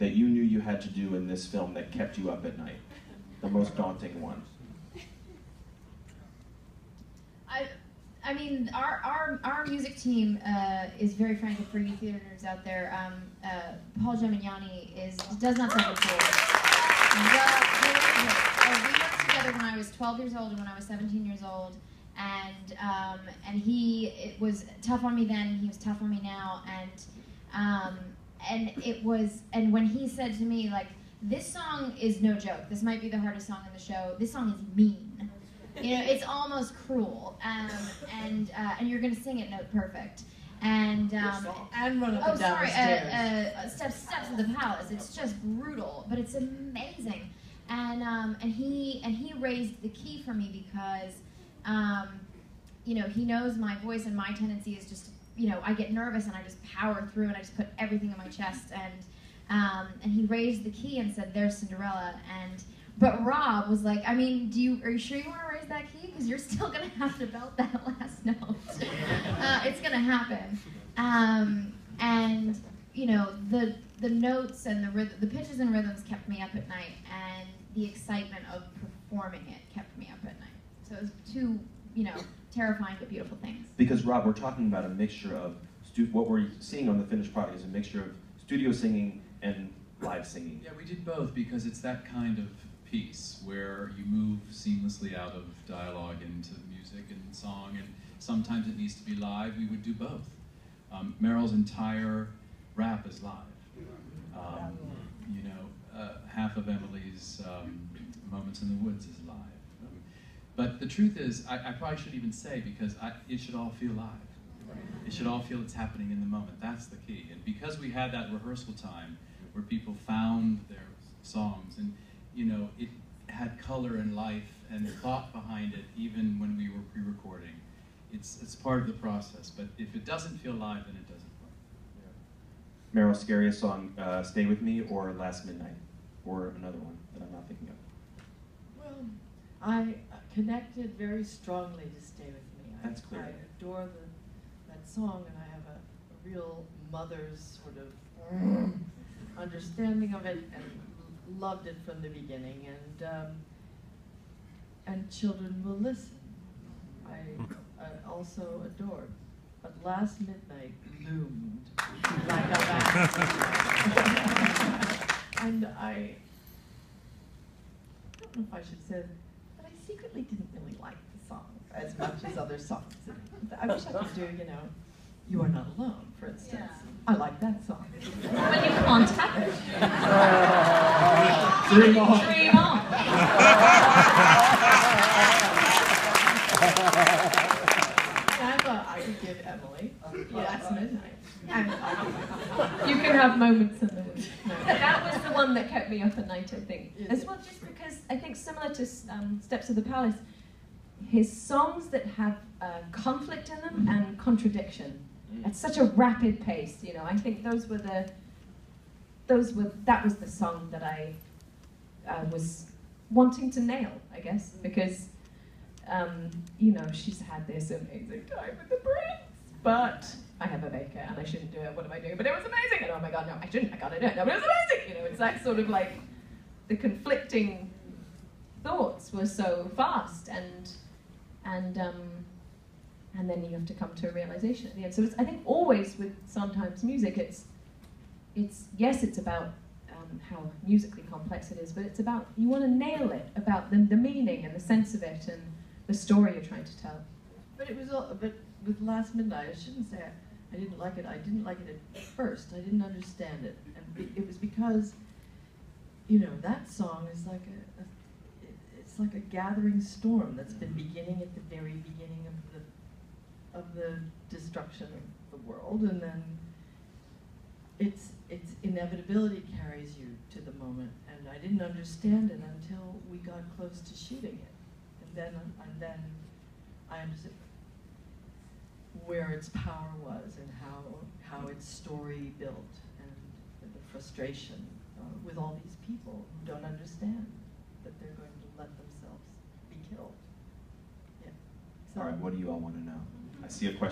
that you knew you had to do in this film that kept you up at night? The most daunting one. I mean, our music team is very frantic for you theater nerds out there. Paul Gemignani does not sound cool. We worked together when I was 12 years old and when I was 17 years old, and it was tough on me then. He was tough on me now, and when he said to me, like, this song is no joke. This might be the hardest song in the show. This song is mean. You know, it's almost cruel, and you're gonna sing it note perfect. And run up and down the stairs. Steps of the Palace. It's just brutal, but it's amazing. And he raised the key for me because, you know, he knows my voice, and my tendency is just, you know, I get nervous and I just power through and I just put everything in my chest. And he raised the key and said, "There's Cinderella." But Rob was like, I mean, are you sure you want to raise that key? Because you're still going to have to belt that last note. It's going to happen. And, you know, the notes and the pitches and rhythms kept me up at night, and the excitement of performing it kept me up at night. So it was two, you know, terrifying but beautiful things. Because, Rob, we're talking about a mixture of, what we're seeing on the finished product is a mixture of studio singing and live singing. Yeah, we did both because it's that kind of piece where you move seamlessly out of dialogue into music and song, and sometimes it needs to be live. We would do both. Meryl's entire rap is live. You know, half of Emily's Moments in the Woods is live. But the truth is, I probably shouldn't even say, because it should all feel live. It should all feel it's happening in the moment. That's the key. And because we had that rehearsal time where people found their songs, and you know, it had color and life and thought behind it, even when we were pre-recording. It's part of the process, but if it doesn't feel live, then it doesn't work. Meryl, scariest song, Stay With Me or Last Midnight? Or another one that I'm not thinking of? Well, I connected very strongly to Stay With Me. That's clear. I adore that song, and I have a real mother's sort of understanding of it, and loved it from the beginning, and Children Will Listen. I also adored, but Last Midnight loomed like a bat. And I don't know if I should say, but I secretly didn't really like the song as much as other songs. I wish I could do, you know, You Are Not Alone, for instance. Yeah. I like that song. When you can't have it. Dream on. Dream on. I could give Emily Last Midnight. You can have Moments in the Woods. No. That was the one that kept me up at night, I think. As well, just because I think similar to Steps of the Palace, his songs that have conflict in them and contradiction at such a rapid pace, you know, I think that was the song that I was wanting to nail, I guess, because you know, she's had this amazing time with the prince, but I have a baker and I shouldn't do it. What am I doing? But it was amazing, and oh my god, no, I shouldn't. I gotta do it. No, but it was amazing. You know, it's that sort of like the conflicting thoughts were so fast, and then you have to come to a realization at the end. So I think always with Sondheim's music, it's yes, it's about how musically complex it is, but it's about, you want to nail it, about the meaning and the sense of it and the story you're trying to tell. But it was all, but with Last Midnight, I shouldn't say I didn't like it. I didn't like it at first. I didn't understand it, and it was because, you know, that song is like it's like a gathering storm that's been beginning at the very beginning of the destruction of the world, and then its inevitability carries you to the moment. And I didn't understand it until we got close to shooting it, and then I understood where its power was and how its story built, and the frustration with all these people who don't understand that they're going to let themselves be killed. Yeah. So, all right, what do you all want to know? I see a question.